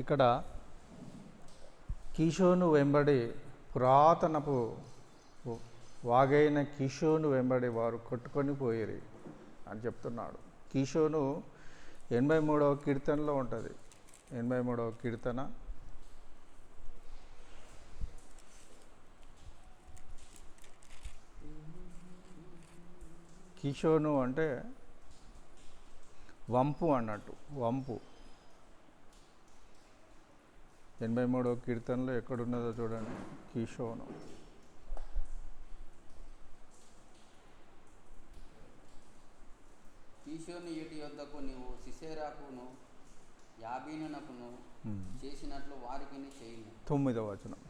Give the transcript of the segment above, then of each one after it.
ఇక్కడ కీషోను వెంబడి పురాతనపు వాగైన కీషోను వెంబడి వారు కొట్టుకొని పోయిరి అని చెప్తున్నాడు. కీషోను 83వ కీర్తనలో ఉంటుంది. 83వ కీర్తన కీషోను అంటే వంపు అన్నట్టు. వంపు 83వ కీర్తనలో ఎక్కడున్నదో చూడండి. కీషోను కీషోను ఏటి యొద్దకు నీవు సిసెరాకును యాబీనునకును చేసినట్లు వారికి చేయను. 9వ వచనం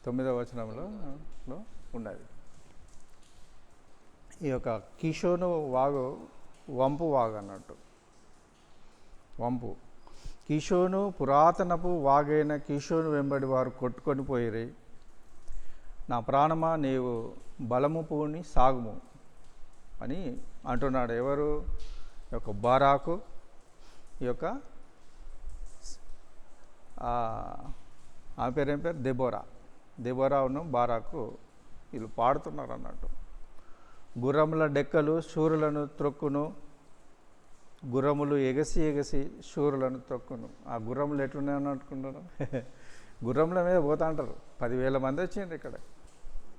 9వ వచనంలో ఉన్నది. ఈ యొక్క కీషోను వాగు వంపు వాగు అన్నట్టు. వంపు కీషోను పురాతనపు వాగైన కీషోను వెంబడి వారు కొట్టుకొని పోయిరి. నా ప్రాణమా నీవు బలము పూని సాగుము అని అంటున్నాడు. ఎవరు? ఈ యొక్క బారాకు, ఈ యొక్క ఆమె పేరు ఏం పేరు? దెబోరాను బారాకు వీళ్ళు పాడుతున్నారు అన్నట్టు. గుర్రముల డెక్కలు శూరులను త్రొక్కును, గుర్రములు ఎగసి ఎగసి శూరులను త్రొక్కును. ఆ గుర్రములు ఎట్లున్నాయని అనుకుంటున్నారు? గుర్రముల మీద పోతా అంటారు. 10,000 మంది వచ్చిండ్రు ఇక్కడ.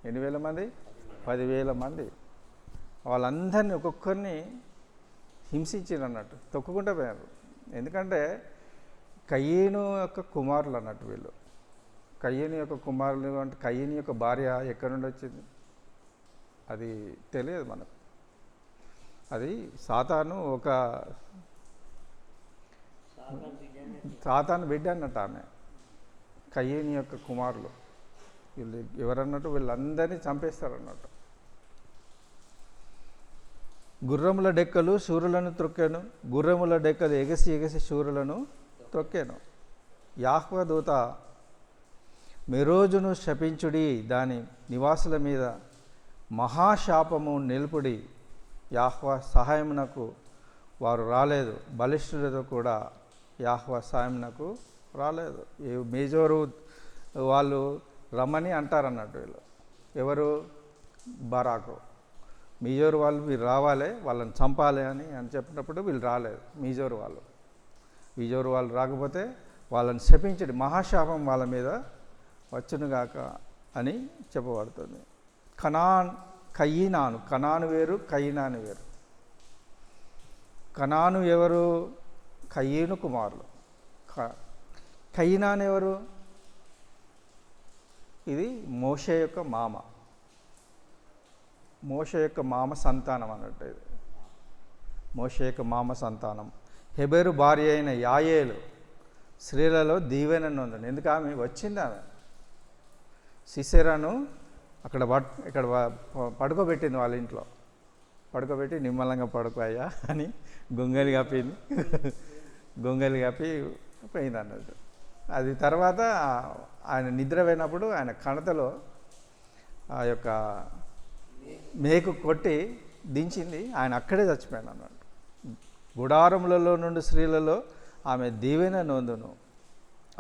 ఎన్ని వేల మంది? 10,000 మంది. వాళ్ళందరినీ ఒక్కొక్కరిని హింసించారు అన్నట్టు, తొక్కుకుంటూ పోయారు. ఎందుకంటే కయ్యను యొక్క కుమారులు అన్నట్టు వీళ్ళు. కయ్యని యొక్క కుమారులు అంటే కయ్యని యొక్క భార్య ఎక్కడి నుండి వచ్చింది అది తెలియదు మనకు. అది సాతాను బిడ్డ అన్నట్టు. ఆమె కయ్యని యొక్క కుమారులు వీళ్ళు ఎవరన్నట్టు వీళ్ళందరినీ చంపేస్తారు. గుర్రముల డెక్కలు శూరులను త్రొక్కాను, గుర్రముల డెక్కలు ఎగసి ఎగసి శూరులను త్రొక్కాను. యాహ్వా దూత మెరోజును శపించుడి, దాని నివాసుల మీద మహాశాపము నిలుపుడి. యాహ్వా సహాయమునకు వారు రాలేదు, బలిష్ఠులతో కూడా యాహ్వా సహాయమునకు రాలేదు. మేజోరు వాళ్ళు రమ్మని అంటారన్నట్టు వీళ్ళు. ఎవరు? బారాకు. మీజోరు వాళ్ళు వీళ్ళు రావాలి, వాళ్ళని చంపాలి అని చెప్పినప్పుడు వీళ్ళు రాలేదు. మీజోరు వాళ్ళు రాకపోతే వాళ్ళని శపించడి, మహాశాపం వాళ్ళ మీద వచ్చునుగాక అని చెప్పబడుతుంది. కనాను వేరు, కయీనాను వేరు. కనాను ఎవరు? కయీను కుమారులు. కయీనాను ఎవరు? ఇది మోషే యొక్క మామ. మోషే యొక్క మామ సంతానం అన్నట్టు. ఇది మోషే యొక్క మామ సంతానం. హెబెరు భార్య అయిన యాయేలు స్త్రీలలో దీవెనను ఉందండి. ఎందుకు? ఆమె వచ్చింది. ఆమె సిసెరాను ఇక్కడ పడుకోబెట్టింది వాళ్ళ ఇంట్లో. పడుకోబెట్టి నిమ్మలంగా పడుకోయ్యా అని గొంగలి కప్పి పోయింది అన్నట్టు. అది తర్వాత ఆయన నిద్ర పోయినప్పుడు ఆయన కణతలో ఆ యొక్క మేకు కొట్టి దించింది. ఆయన అక్కడే చచ్చిపోయాడు అన్నట్టు. గుడారములలో నుండి స్త్రీలలో ఆమె దీవెన నొందును.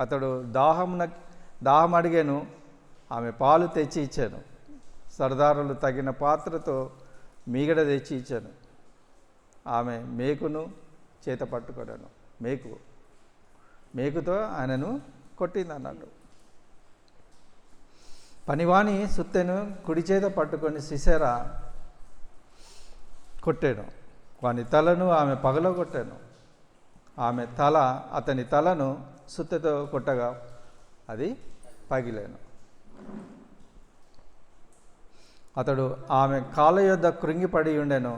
అతడు దాహం అడిగాను, ఆమె పాలు తెచ్చి ఇచ్చాను. సర్దారులు తగిన పాత్రతో మీగడ తెచ్చి ఇచ్చాను. ఆమె మేకును చేత పట్టుకొనను. మేకుతో ఆయనను కొట్టింది అన్నట్టు. పనివాని సుత్తెను కుడి చేత పట్టుకొని సిసెరా కొట్టాను. వాని తలను ఆమె పగలగొట్టాను. ఆమె అతని తలను సుత్తెతో కొట్టగా అది పగిలాను. అతడు ఆమె కాళ్ళ యొద్ద కృంగిపడి ఉండెను.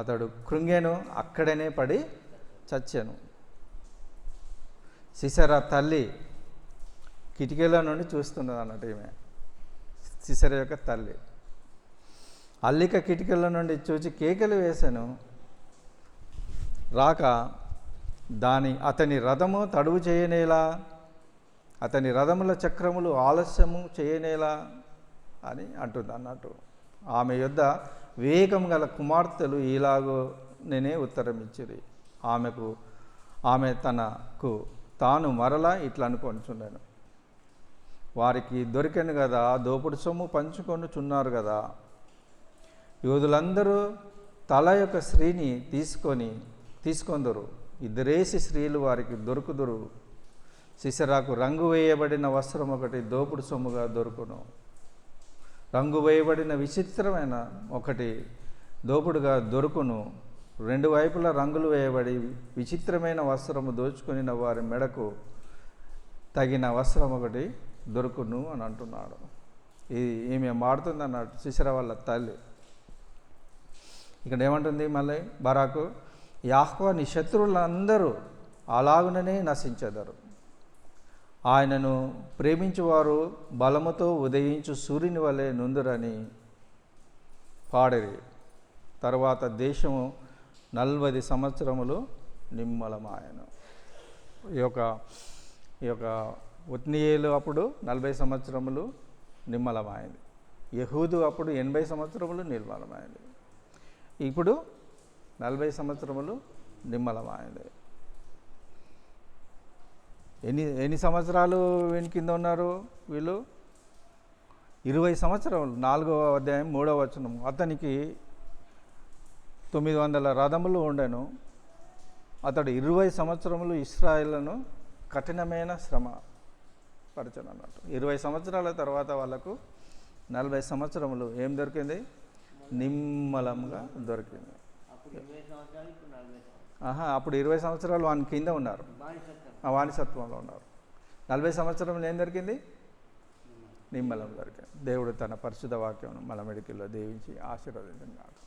అతడు కృంగెను, అక్కడనే పడి చచ్చాను. సిసెరా తల్లి కిటికీల నుండి చూస్తున్నది అన్నట్టు. ఈమె సిసెరా యొక్క తల్లి అల్లిక కిటికీల నుండి చూచి కేకలు వేశాను. రాక అతని రథము తడువు చేయనేలా, అతని రథముల చక్రములు ఆలస్యము చేయనేలా అని అంటుంది అన్నట్టు. ఆమె యొద్ద వివేకం గల కుమార్తెలు ఇలాగో నేనే ఉత్తరం ఇచ్చిరి. ఆమె తనకు తాను మరలా ఇట్లా అనుకొనిచుండెను, వారికి దొరికెను కదా, దోపుడు సొమ్ము పంచుకొనుచున్నారు కదా. యూదులందరూ తల యొక్క స్త్రీని తీసుకొందరు, ఇద్దరేసి స్త్రీలు వారికి దొరుకుదురు. సిసెరాకు రంగు వేయబడిన వస్త్రం ఒకటి దోపుడు సొమ్ముగా దొరుకును, రంగు వేయబడిన విచిత్రమైన ఒకటి దోపుడుగా దొరుకును. రెండు వైపులా రంగులు వేయబడి విచిత్రమైన వస్త్రము దోచుకొని వారి మెడకు తగిన వస్త్రం ఒకటి దొరుకును అని అంటున్నాడు. ఈమె మాడుతుంది అన్నట్టు, సిసెరా వాళ్ళ తల్లి. ఇక్కడ ఏమంటుంది మళ్ళీ బరాకు, యాహ్వా నీ శత్రువులందరూ అలాగుననే నశించెదరు, ఆయనను ప్రేమించువారు బలముతో ఉదయించు సూర్యుని వలె నుందురని పాడిరి. తరువాత దేశము 40 సంవత్సరములు నిమ్మలమాయను. ఈ యొక్క ఉత్నీయేలు అప్పుడు 40 సంవత్సరములు నిమ్మలమైంది. యెహూదు అప్పుడు 80 సంవత్సరములు నిర్మలమైంది. ఇప్పుడు 40 సంవత్సరములు నిమ్మలమైంది. ఎన్ని సంవత్సరాలు వీని కింద ఉన్నారు వీళ్ళు? 20 సంవత్సరములు. 4వ అధ్యాయం 3వ వచనం. అతనికి 900 రథములు ఉండెను. అతడు 20 సంవత్సరములు ఇశ్రాయేలును కఠినమైన శ్రమ పరచను అన్నట్టు. 20 సంవత్సరాల తర్వాత వాళ్ళకు 40 సంవత్సరములు ఏం దొరికింది? నిమ్మలంగా దొరికింది. అప్పుడు 20 సంవత్సరాలు వాని కింద ఉన్నారు, వానిసత్వంలో ఉన్నారు. 40 సంవత్సరంలో ఏం దొరికింది? నిమ్మలం దొరికింది. దేవుడు తన పరిశుద్ధ వాక్యం మన మెడికల్లో దీవించి ఆశీర్వదించాడు.